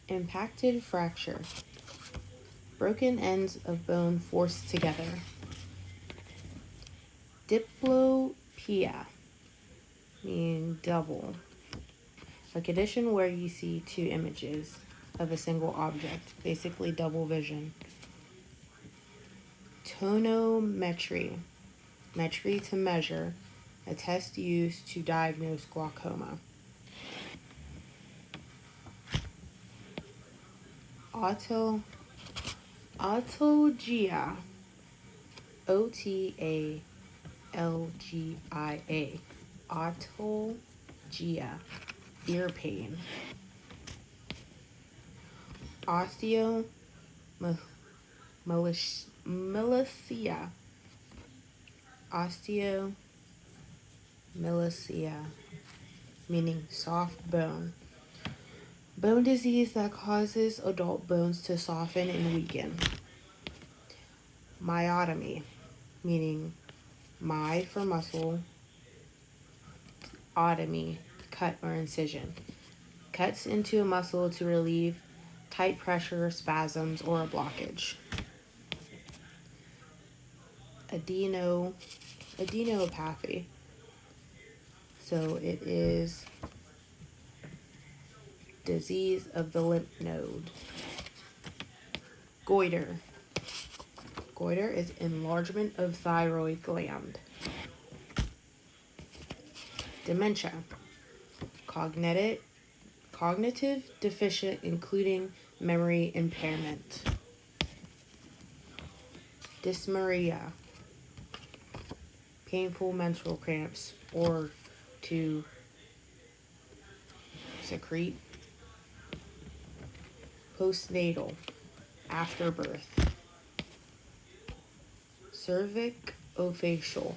Impacted fracture. Broken ends of bone forced together. Diplopia, meaning double. A condition where you see two images of a single object, basically double vision. Tonometry, metry to measure, a test used to diagnose glaucoma. Autolgia, Otalgia, autolgia, ear pain. Osteomalacia, osteomalacia, meaning soft bone. Bone disease that causes adult bones to soften and weaken. Myotomy, meaning my for muscle, otomy, cut or incision. Cuts into a muscle to relieve tight pressure, spasms, or a blockage. Adenopathy. So it is disease of the lymph node. Goiter. Goiter is enlargement of thyroid gland. Dementia. Cognitive deficient, including memory impairment. Dysmenorrhea. Painful menstrual cramps or to secrete. Postnatal, after birth. Cervicofacial,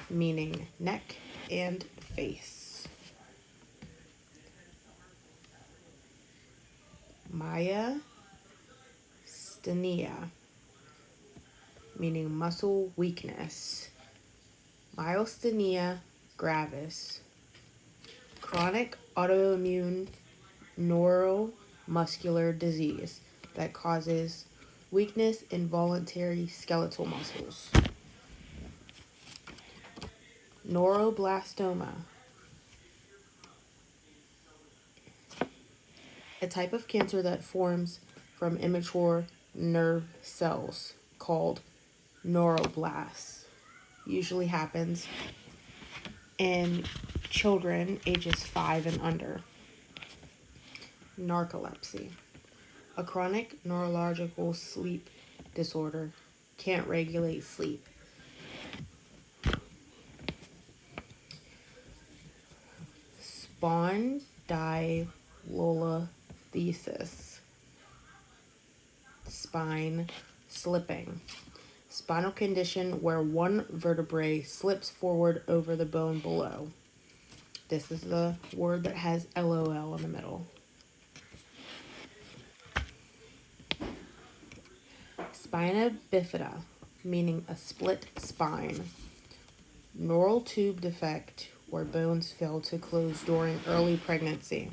meaning neck and face. Myasthenia, meaning muscle weakness. Myasthenia gravis. Chronic autoimmune neuromuscular disease that causes weakness in voluntary skeletal muscles. Neuroblastoma, a type of cancer that forms from immature nerve cells called neuroblasts. Usually happens in children ages 5 and under. Narcolepsy, a chronic neurological sleep disorder, can't regulate sleep. Spondylolisthesis, spine slipping. Spinal condition where one vertebrae slips forward over the bone below. This is the word that has LOL in the middle. Spina bifida, meaning a split spine. Neural tube defect, where bones fail to close during early pregnancy.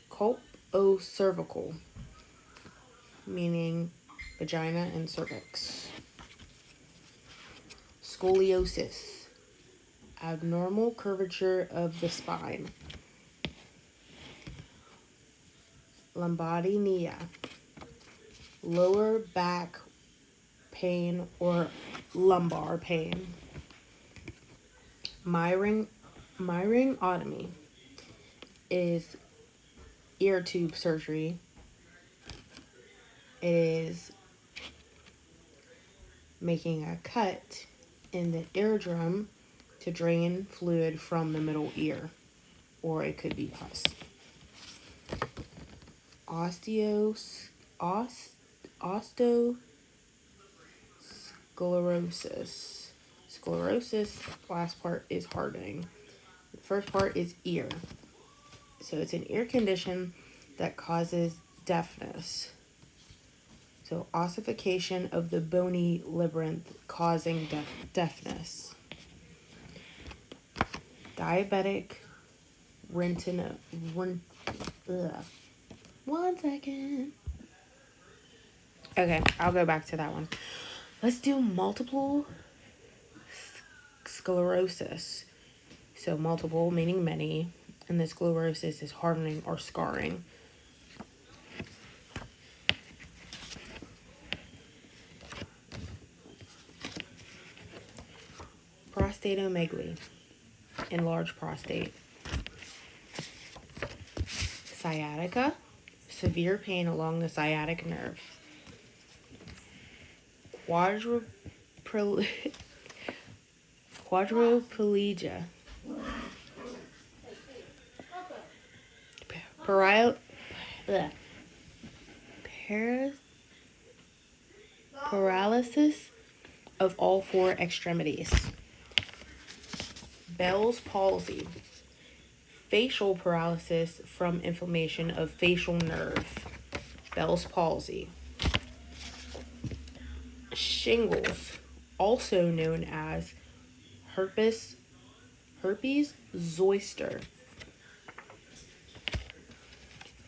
Colpocervical, meaning vagina and cervix. Scoliosis, abnormal curvature of the spine. Lombardynia, lower back pain or lumbar pain. Myringotomy is ear tube surgery. It is making a cut in the eardrum to drain fluid from the middle ear, or it could be pus. Osteosclerosis. Sclerosis, last part is hardening. The first part is ear. So it's an ear condition that causes deafness. So ossification of the bony labyrinth causing deafness. diabetic retina. Ugh. 1 second. Okay, I'll go back to that one. Let's do multiple sclerosis. So multiple meaning many, and the sclerosis is hardening or scarring. Prostatomegaly, enlarged prostate. Sciatica, severe pain along the sciatic nerve. Quadriplegia. Paralysis of all four extremities. Bell's palsy. Facial paralysis from inflammation of facial nerve. Bell's palsy. Shingles, also known as herpes zoster.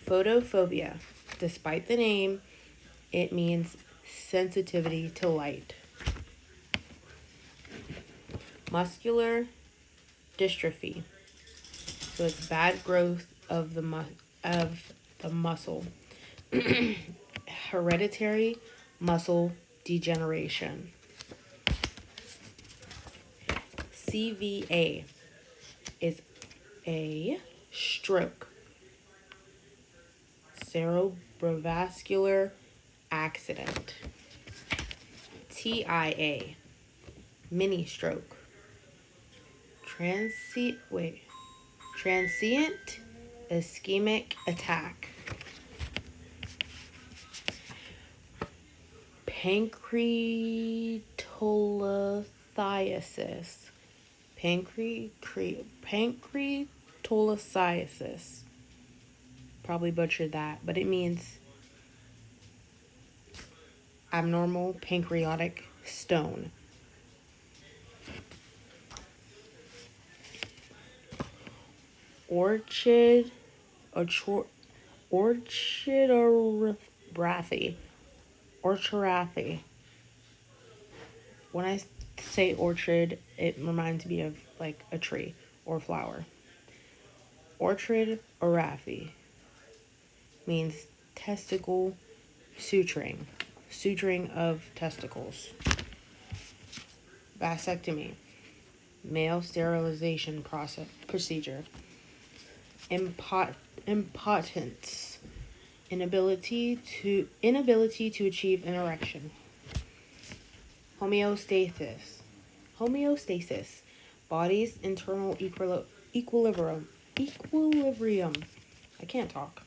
Photophobia. Despite the name, it means sensitivity to light. Muscular dystrophy. So it's bad growth of the muscle. Hereditary muscle degeneration. CVA is a stroke. Cerebrovascular accident. TIA, mini stroke. Transient ischemic attack. Pancreatolithiasis. Pancreatolithiasis. Probably butchered that, but it means abnormal pancreatic stone. Orchidorathy. When I say orchid, it reminds me of like a tree or flower. Orchidorathy means testicle suturing of testicles. Vasectomy, male sterilization procedure. Impotence, inability to achieve an erection. Homeostasis, body's internal equilibrium. I can't talk.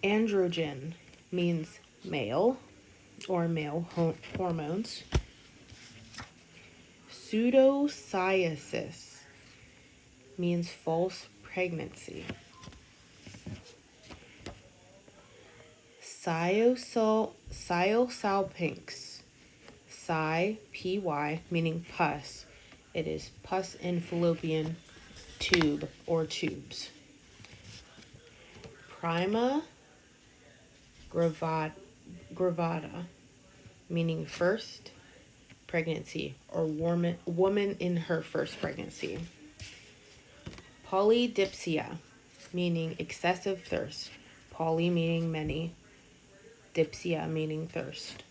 Androgen means male or male hormones. Pseudocyesis means false pregnancy. Sciosalpinx. Py, meaning pus. It is pus in fallopian tube or tubes. Prima gravida, meaning first pregnancy or woman in her first pregnancy. Polydipsia, meaning excessive thirst. Poly meaning many. Dipsia meaning thirst.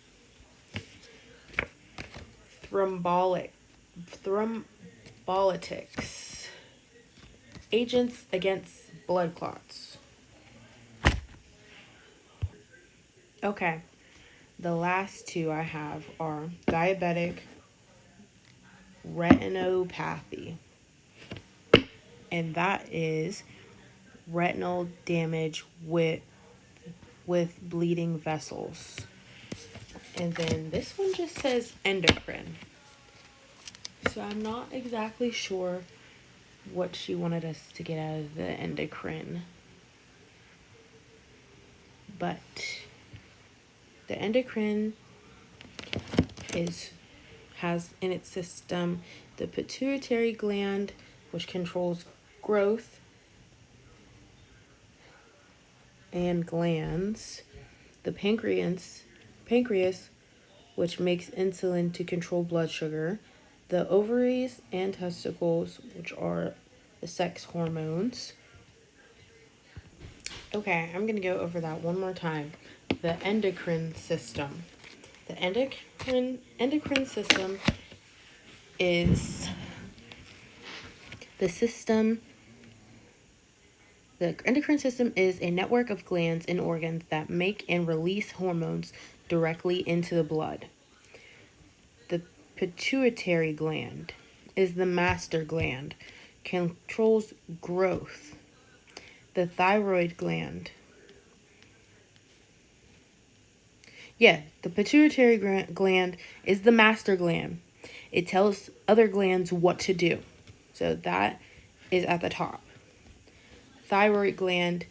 Thrombolytics, agents against blood clots. Okay, the last two I have are diabetic retinopathy, and that is retinal damage with bleeding vessels. And then this one just says endocrine. So I'm not exactly sure what she wanted us to get out of the endocrine. But the endocrine has in its system the pituitary gland, which controls growth and glands. The pancreas, which makes insulin to control blood sugar. The ovaries and testicles, which are the sex hormones. Okay, I'm going to go over that one more time. The endocrine system. The endocrine system is the endocrine system is a network of glands and organs that make and release hormones directly into the blood. The pituitary gland is the master gland, controls growth. The thyroid gland. The pituitary gland is the master gland. It tells other glands what to do. So that is at the top. Thyroid gland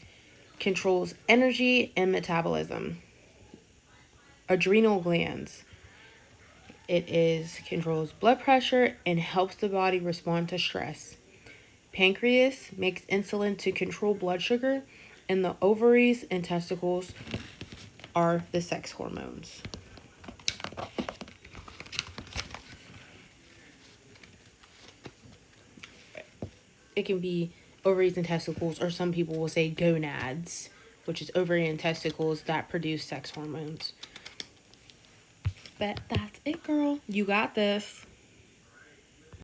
controls energy and metabolism. Adrenal glands. It controls blood pressure and helps the body respond to stress. Pancreas makes insulin to control blood sugar, and the ovaries and testicles are the sex hormones. It can be ovaries and testicles, or some people will say gonads, which is ovary and testicles that produce sex hormones. But that's it, girl. You got this.